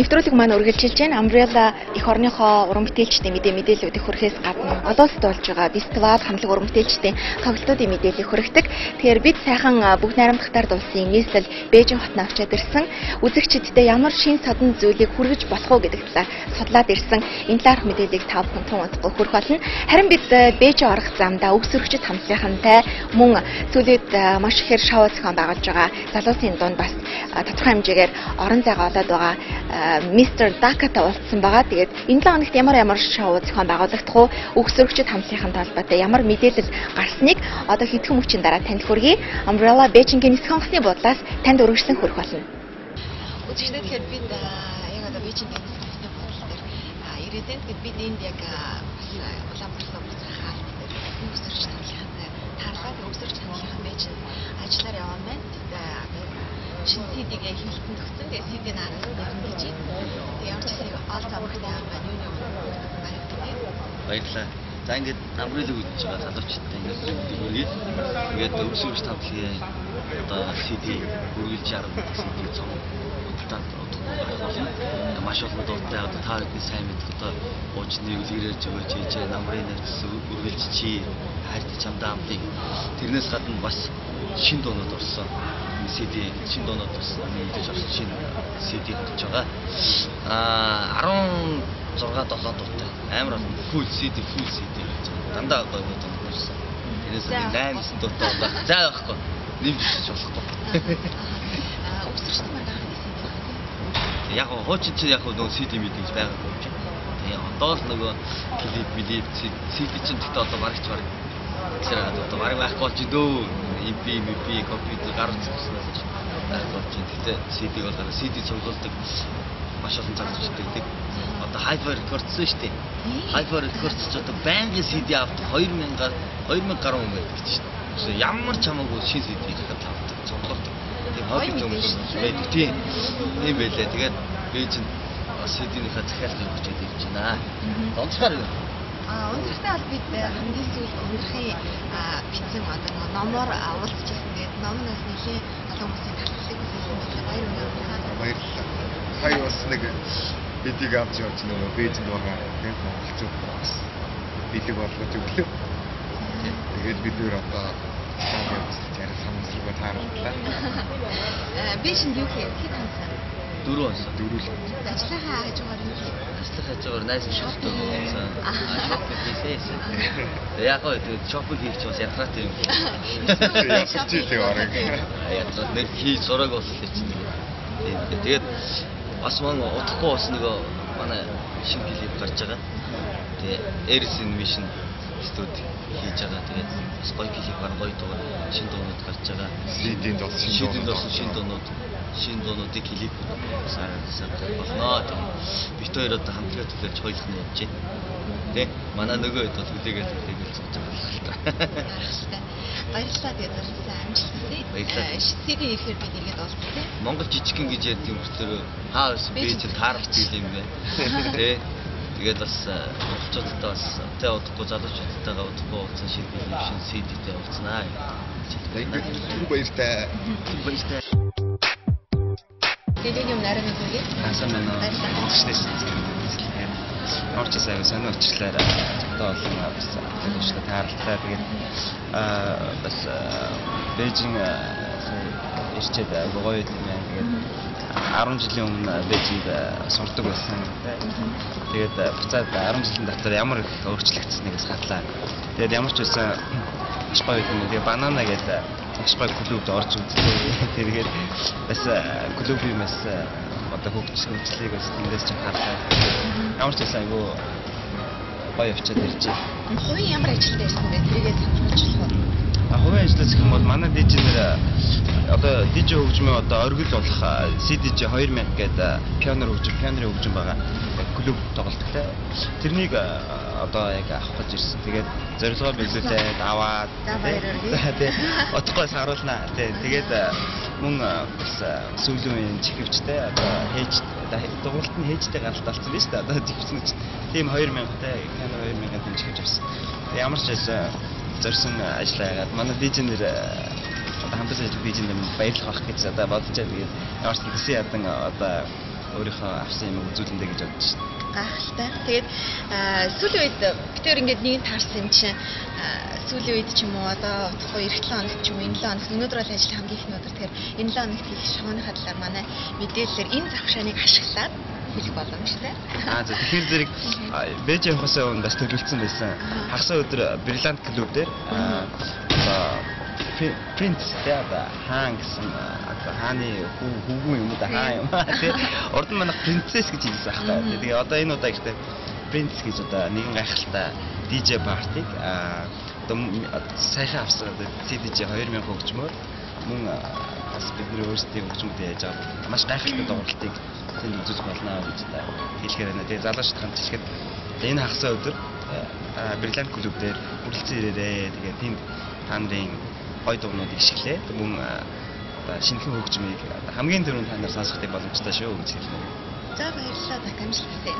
Нэвтрүүлэг маань үргэлжилж байна. Umbrella эх орныхоо уран бүтээлчдийн мэдээллүүдийг хүрэхээс гадна одоо улсад болж байгаа фестивал хамтлаг уран бүтээлчдийн тоглолтуудын мэдээллийг хүргэдэг. Тэгэхээр бид сайхан бүх найрамдахтаар дуулсан нийслэл Бээжин хотод авчиад ирсэн. Үзэгчдэд ямар шин содон зүйлийг хүргэж болох уу гэдэг талаар судлаад ирсэн. Энэ талаарх мэдээллийг та бүхэн тун удахгүй хүргэх болно. Харин бид Бээжин орох замдаа өгсөрөгчд хамтлагийнхантай мөн сүүлийн маш ихээр шоу зохион байгуулж байгаа залуусын дунд бас тодорхой хэмжээгээр орон зайгаа олоод байгаа Mr. Dakata уулзсан байгаа. Тэгээд энэ 7 хоногт ямар шоу зохион байгуулагдах уу, өгсөрөгчд хамтлагийнхантай холбоотой ямар мэдээлэл гарсныг одоо хэдхэн мөчийн дараа танд хүргэе. Umbrella Бээжингийн нисэх онгоцны буудлаас танд өргөжлөн хүрэх болно. Үзэгчдээ тэгэхээр бид яг одоо Бээжингийн нисэх онгоцны буудлын дээр ирээдүйд бид энд яг бас улаанбаатар хаалт дээр өгсөрөгчд хамтлагийнхантай таарлаад өгсөрөгчд хамтлагийн Бээжин ажиллаар явсан байна. Шинэ CD-г хилтэн төгсөн. Тэгээд CD-г нараас нэрнэж байна. Ямар ч зүйл ол замхтай байна. Юуны баярлалаа. За ингээд Umbrella үзэж байгаа залуучуудтай ингээд үргэлж ингээд өгсөрөгч хамтлагийн одоо CD үргэлж арга CD цом удаа маш олон дуутай одоо та бүхэн сайн мэдэх одоо уучны үлгэрээр зөвөж хийж Umbrella гэсэн үргэлж чи хайрт чамдаа хамтыг тэрнээс гадна бас шинэ дуунууд орсон. CD шинэ дуунууд орсон. Мэдээж орсон шинэ CD гэж байгаа. 16 7 дуутай амар олон full CD гэж байгаа. Дандаа гоё дуу орсон. Тэрнээс 8 9 дуутай байх. За байхгүй. Нэмж болохгүй. Өгсөрчт маань яг хоочин чи яг нөгөө CD мэдээж байгаа юм чи. Тэгээ одоо л нөгөө клип CD чинь гэхдээ одоо барагч бараг зэрэг одоо бараг байхгүй болж дөө. EP компьютер гарч ирснээс болж гэхдээ CD бол CD цуглуулдаг маш олон залуучууд байдаг. Одоо Hyper Records шүү дээ. Hyper Records ч одоо байнгын CD авдаг 2000 гаруй хүн байдаг шүү дээ. Ямар ч хамаагүй шинэ CD ихэд авдаг цуглуулдаг. Тийм хобби юм байдаг тийм. Тийм байлаа. Тэгээд Бээжин CD-ийнхаа захиалгыг өгчээд ирж байна. Онцгой юу? Өнөөдртээ бол бид хамгийн сүүлд өнөрхийн бичсэн одоо номоор уулзчихсан. Тэгээд номноос нэлийн олон хүмүүсийн талхлыг хийсэн баярлалаа. Хай бас нэг бидийг авч явж нөгөө Бээжинд байгаа тийм монголчууд бас бидэг болгож өглөө. Тэгээд бид нэр одоо яг самсрыг тааралдлаа. Бээжинд юу хийх хамсаа? 4 онс. 4 л. Ажлынхаа хажуугаар юу хийх? Ажлынхаа хажуугаар найз шопинг хийсэн. Шопинг хийсэн. Яг гоо шопинг хийх бас яхаатай юм. Ясч ийлээ орог. Яг нэг хийж сураг бол чинь. Тэгээд бас маань удахгүй бас нөгөө манай шинэ клип гарч байгаа. Тэгээ Eris Invision студид хийж байгаа. Тэгээд бас гоё клип байна, гоё дуу, шинэ дуунууд гарч байгаа. CD-нд бас шинэ дуунуудыг клип сарсан болно. Бид хоёр одоо хамтраад төлөж хоёулах нь явж байна. Тэ манай нөгөө хэд бол хүлээгээд сууж байгаа. Баярлалаа тэгээд зарсан амжилттай. Баярлалаа. CD ихээр бид ингээд олдсон. Монгол жижигхэн гэж ярьдаг юм болохоор хаа бас Бээжин таарч ийл юм бэ. Тэ тэгээд бас монголчуудтай бас тэ удахгүй залуучуудтайгаа удахгүй уулзсан шинэ CD-тэй уулзнаа. Баяртай. Тэгээд юм нарийн үгүй. Асан мэн уучлаарай. Орч сайн сонио очлаа. Одоо олон бас төлөвчлээ таарлаа. Тэгээд бас Бээжин ирчээд гоё юм байна. Тэгээд 10 жилийн өмнө Бээжинд сурдаг байсан. Тэгээд буцаад 10 жилийн дотор ямар их өөрчлөгдсөнийгээс хадлаа. Тэгээд ямар ч байсан маш гоё юм. Тэгээд банана гэдэг маш гоё клубд орж үзлээ. Тэгээд бас клубын бас одоо хөгжлийг бас тэндээс ч харлаа. Ямар ч байсан айгүй гоё очиад ирж байна. Хувийн ямар ажилд байсан бэ? Тэрийгээ сонирхолтой. Хувийн ажлаас гэх юм бол манай дижнер одоо диж хөгжмөө одоо оргил болох CDJ 2000 гэдэг пианор хөгжим байгаа. Клуб тоглолттой. Тэрнийг одоо яг авах гэж ирсэн. Тэгээд зорилгоо биелүүлээд аваад тэгээд отгоос харуулнаа. Тэгээд мөн бас сүүлийн чихвчтэй одоо хийж дугуулт нь хийжтэй гаралт болсон биз дээ. Одоо чихвчнэж тийм 2000-тай пиано 2000-ын чихвч авсан. Ямар ч байсан зорьсон ажил яагаад манай дижнер одоо хамтдаа дижнер баярлах байх гэж одоо бодож байгаа. Тэгээд ямар ч гэсэн ядан одоо өөрийнхөө авсан юм үзүүлэндэ гэж бодож байна. Гайхалтай. Тэгээд сүүлийн үед битээр ингээд нэг таарсан юм чинь сүүлийн үед ч юм уу одоо удахгүй эх 7 хоногт ч юм уу энэ 7 хоногт өнөөдөр бол ажил хамгийн их өнөөдөр тэгэхээр энэ 7 хоногт хийх шогооныхаа талаар манай мэдээлэлээр энэ завшааныг ашиглаад хэлэх боломжтой. За тэгэхээр зэрэг Бэж явахаас өмнө бас төлөвлөсөн байсан. Хагас өдөр бриллиант клуб дээр принц яа хаан гэсэн хааны хүүгэн юм да хаа юм тий урд нь манайх принцесс гэж хэлсэн аахгүй. Тэгээ одоо энэ удаа ихтэй принц гэж одоо нэгэн гайхалтай DJ партиг одоо сайхан авсан CDJ 2000 хөгжмөөр мөн бас бидний өөрсдийн хөгжмөд яаж авах маш гайхалтай тоглолтыг тэнд үзүүлэх болно гэж хэлэхээр байна. Тэгээ залуучууд хамт хэлэхэд энэ хагас өдөр бриллиант клуб дээр хүрэлцэн ирээрээ тэгээ тэнд та нарын гой дуунуудыг ишглээ. Мөн шинэхэн хөгжмийг хамгийн түрүүнд та нар сонсох боломжтой шүү гэж хэлнэ. За баярлалаа. Амжилттай.